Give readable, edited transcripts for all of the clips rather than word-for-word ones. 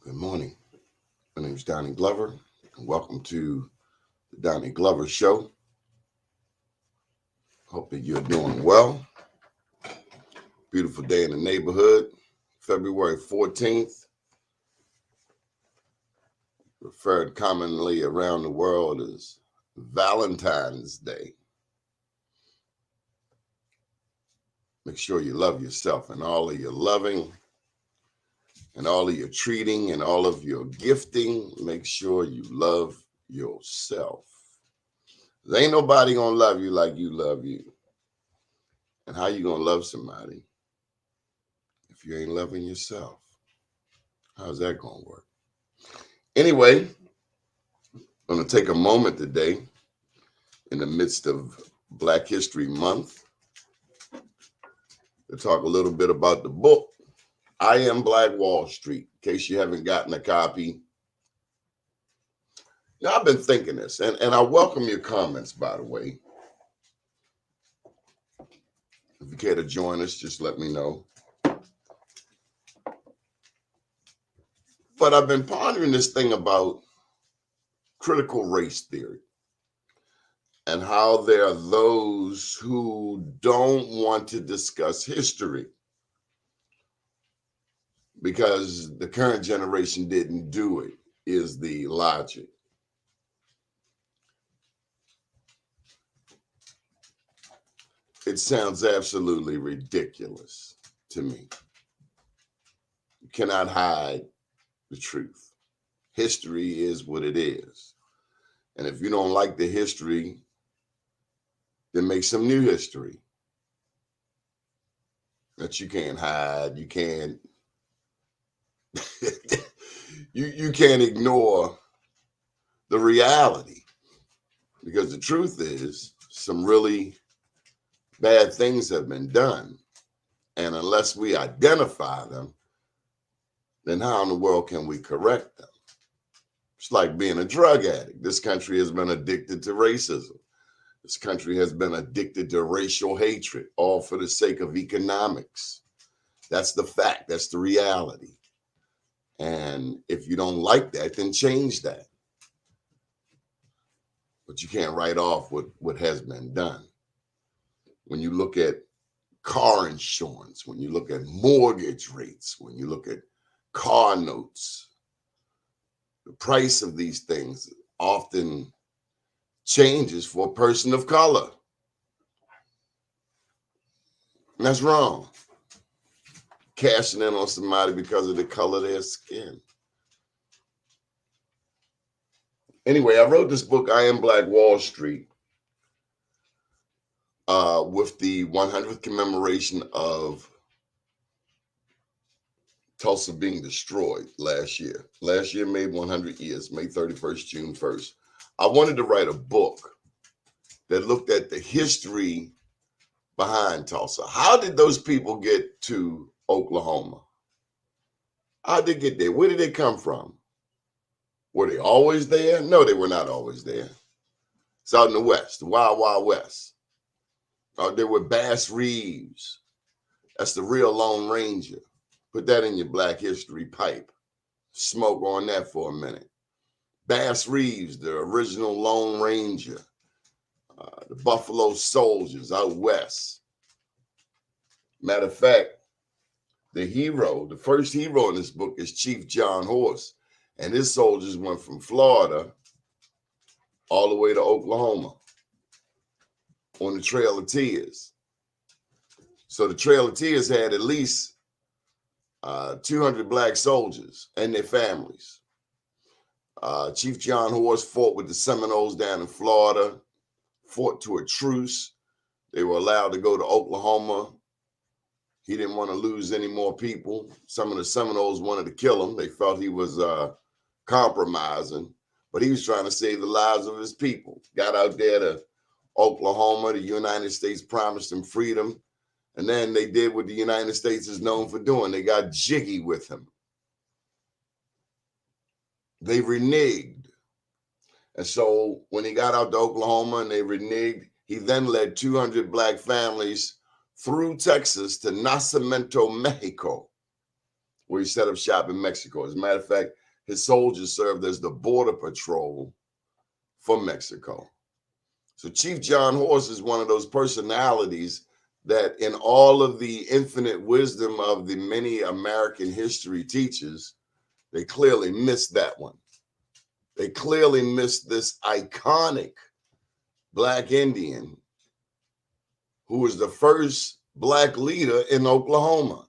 Good morning. My name is Donnie Glover, and welcome to the Donnie Glover Show. Hope that you're doing well. Beautiful day in the neighborhood, February 14th, referred commonly around the world as Valentine's Day. Make sure you love yourself and all of your loving and all of your treating and all of your gifting. Make sure you love yourself. There ain't nobody gonna love you like you love you. And how you gonna love somebody if you ain't loving yourself? How's that gonna work? Anyway, I'm gonna take a moment today in the midst of Black History Month to talk a little bit about the book, I Am Black Wall Street, in case you haven't gotten a copy. Now, I've been thinking this, and I welcome your comments, by the way. If you care to join us, just let me know. But I've been pondering this thing about critical race theory and how there are those who don't want to discuss history because the current generation didn't do it, is the logic. It sounds absolutely ridiculous to me. You cannot hide the truth. History is what it is. And if you don't like the history, then make some new history that you can't hide. You can't you can't ignore the reality, because the truth is some really bad things have been done. And unless we identify them, then how in the world can we correct them? It's like being a drug addict. This country has been addicted to racism. This country has been addicted to racial hatred, all for the sake of economics. That's the fact. That's the reality. And if you don't like that, then change that. But you can't write off what has been done. When you look at car insurance, when you look at mortgage rates, when you look at car notes, the price of these things often changes for a person of color. And that's wrong. Cashing in on somebody because of the color of their skin. Anyway, I wrote this book, I Am Black Wall Street, with the 100th commemoration of Tulsa being destroyed last year. Last year made 100 years, May 31st, June 1st. I wanted to write a book that looked at the history behind Tulsa. How did those people get to Oklahoma? How did they get there? Where did they come from? Were they always there? No, they were not always there. It's out in the West, the Wild Wild West. There were Bass Reeves. That's the real Lone Ranger. Put that in your Black History pipe. Smoke on that for a minute. Bass Reeves, the original Lone Ranger. The Buffalo Soldiers out west. Matter of fact, the first hero in this book is Chief John Horse. And his soldiers went from Florida all the way to Oklahoma on the Trail of Tears. So the Trail of Tears had at least 200 black soldiers and their families. Chief John Horse fought with the Seminoles down in Florida, fought to a truce. They were allowed to go to Oklahoma. He didn't want to lose any more people. Some of the Seminoles wanted to kill him. They felt he was compromising, but he was trying to save the lives of his people. Got out there to Oklahoma. The United States promised him freedom. And then they did what the United States is known for doing. They got jiggy with him. They reneged. And so when he got out to Oklahoma and they reneged, he then led 200 black families through Texas to Nacimiento, Mexico, where he set up shop in Mexico. As a matter of fact, his soldiers served as the border patrol for Mexico. So Chief John Horse is one of those personalities that in all of the infinite wisdom of the many American history teachers, they clearly missed that one. They clearly missed this iconic Black Indian who was the first Black leader in Oklahoma.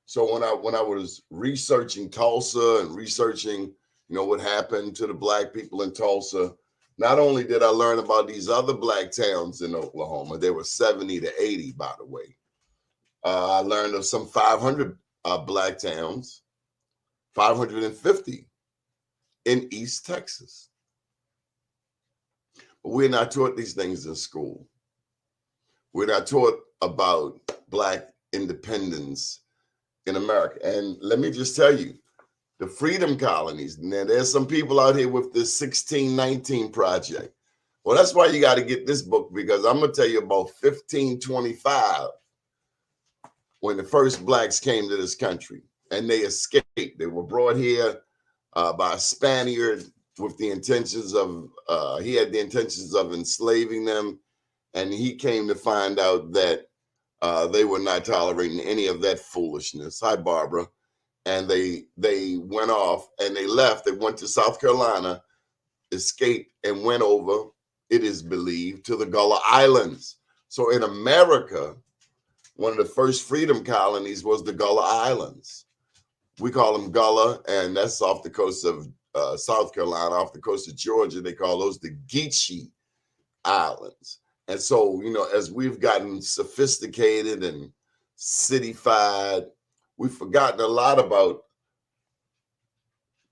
So when I was researching Tulsa and researching, what happened to the Black people in Tulsa, not only did I learn about these other Black towns in Oklahoma, there were 70 to 80, by the way. I learned of some 500 Black towns, 550 in East Texas. But we're not taught these things in school. We're not taught about Black independence in America. And let me just tell you, the freedom colonies, now there's some people out here with this 1619 project. Well, that's why you got to get this book, because I'm going to tell you about 1525 when the first Blacks came to this country and they escaped. They were brought here by a Spaniard with the intentions of, he had the intentions of enslaving them. And he came to find out that they were not tolerating any of that foolishness. Hi, Barbara. And they went off and they left. They went to South Carolina, escaped, and went over, it is believed, to the Gullah Islands. So in America, one of the first freedom colonies was the Gullah Islands. We call them Gullah, and that's off the coast of South Carolina, off the coast of Georgia. They call those the Geechee Islands. And so, as we've gotten sophisticated and cityfied, we've forgotten a lot about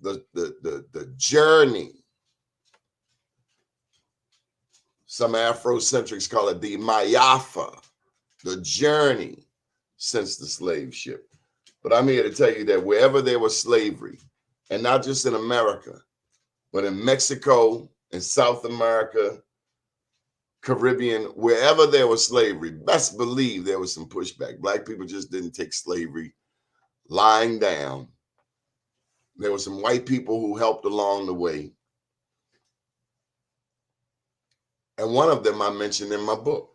the journey. Some Afrocentrics call it the Mayafa, the journey since the slave ship. But I'm here to tell you that wherever there was slavery, and not just in America, but in Mexico, in South America, Caribbean, wherever there was slavery, best believe there was some pushback. Black people just didn't take slavery lying down. There were some white people who helped along the way. And one of them I mentioned in my book.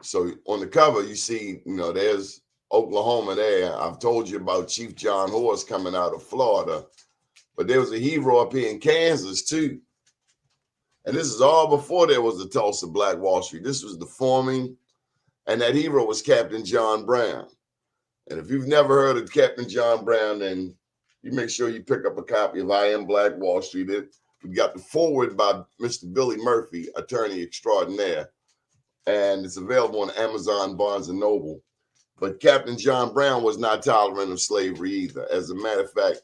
So on the cover, you see, there's Oklahoma there. I've told you about Chief John Horse coming out of Florida, but there was a hero up here in Kansas too. And this is all before there was the Tulsa Black Wall Street. This was the forming, and that hero was Captain John Brown. And if you've never heard of Captain John Brown, then you make sure you pick up a copy of I Am Black Wall Street. We got the foreword by Mr. Billy Murphy, attorney extraordinaire, and it's available on Amazon, Barnes & Noble. But Captain John Brown was not tolerant of slavery either. As a matter of fact,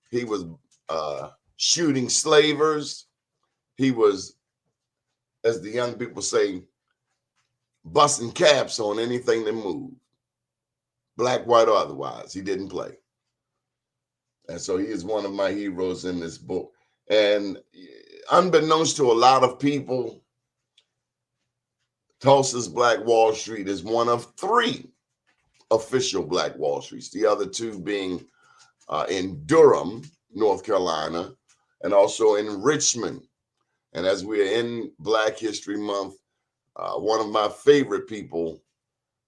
he was shooting slavers. He was, as the young people say, busting caps on anything that moved, black, white, or otherwise. He didn't play. And so he is one of my heroes in this book. And unbeknownst to a lot of people, Tulsa's Black Wall Street is one of 3 official Black Wall Streets, the other 2 being in Durham, North Carolina, and also in Richmond. And as we are in Black History Month, one of my favorite people,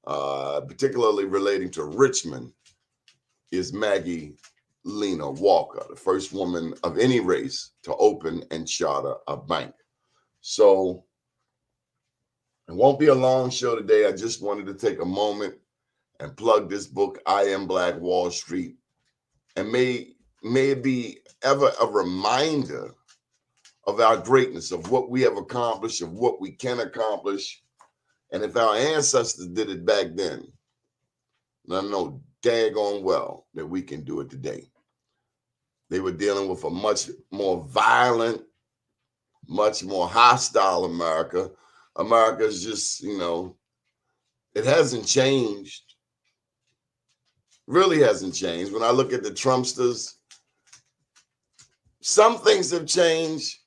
particularly relating to Richmond, is Maggie Lena Walker, the first woman of any race to open and charter a bank. So it won't be a long show today. I just wanted to take a moment and plug this book, I Am Black Wall Street. And may it be ever a reminder of our greatness, of what we have accomplished, of what we can accomplish. And if our ancestors did it back then, I know daggone well that we can do it today. They were dealing with a much more violent, much more hostile America. America's just, it hasn't changed. Really hasn't changed. When I look at the Trumpsters, some things have changed,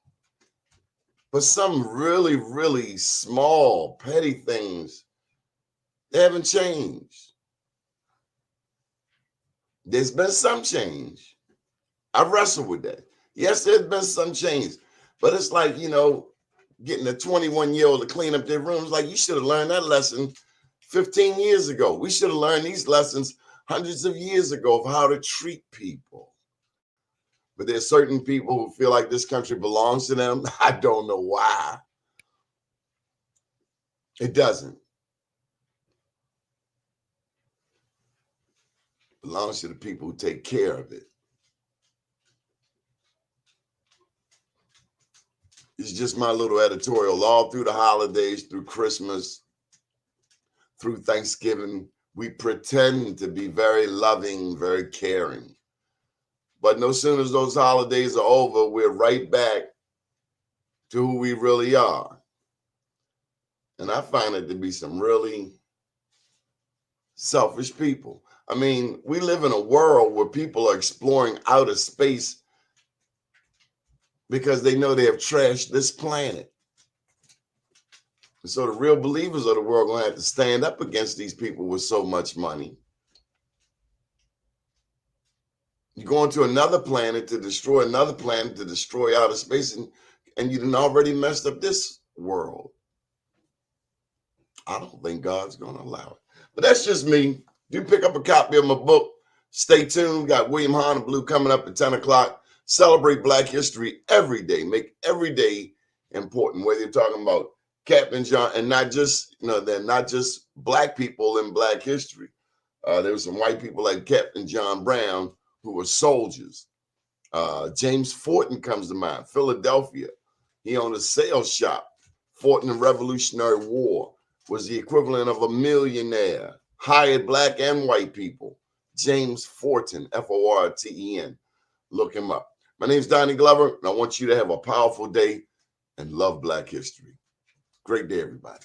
but some really, really small, petty things, they haven't changed. There's been some change. I wrestle with that. Yes, there's been some change, but it's like, getting a 21-year-old to clean up their rooms. Like, you should have learned that lesson 15 years ago. We should have learned these lessons hundreds of years ago of how to treat people. But there's certain people who feel like this country belongs to them. I don't know why. It doesn't. It belongs to the people who take care of it. It's just my little editorial. All through the holidays, through Christmas, through Thanksgiving, we pretend to be very loving, very caring. But no sooner as those holidays are over, we're right back to who we really are. And I find it to be some really selfish people. I mean, we live in a world where people are exploring outer space because they know they have trashed this planet. And so the real believers of the world are going to have to stand up against these people with so much money. You're going to another planet to destroy another planet to destroy outer space, and you done already messed up this world. I don't think God's going to allow it. But that's just me. Do pick up a copy of my book. Stay tuned. Got William Hahn Blue coming up at 10 o'clock. Celebrate Black history every day. Make every day important, whether you're talking about Captain John, and not just, they're not just Black people in Black history. There were some white people like Captain John Brown who were soldiers. James Fortin comes to mind, Philadelphia. He owned a sales shop, fought in the Revolutionary War, was the equivalent of a millionaire, hired Black and white people. James Fortin, Forten. Look him up. My name's Donnie Glover, and I want you to have a powerful day and love Black history. Great day, everybody.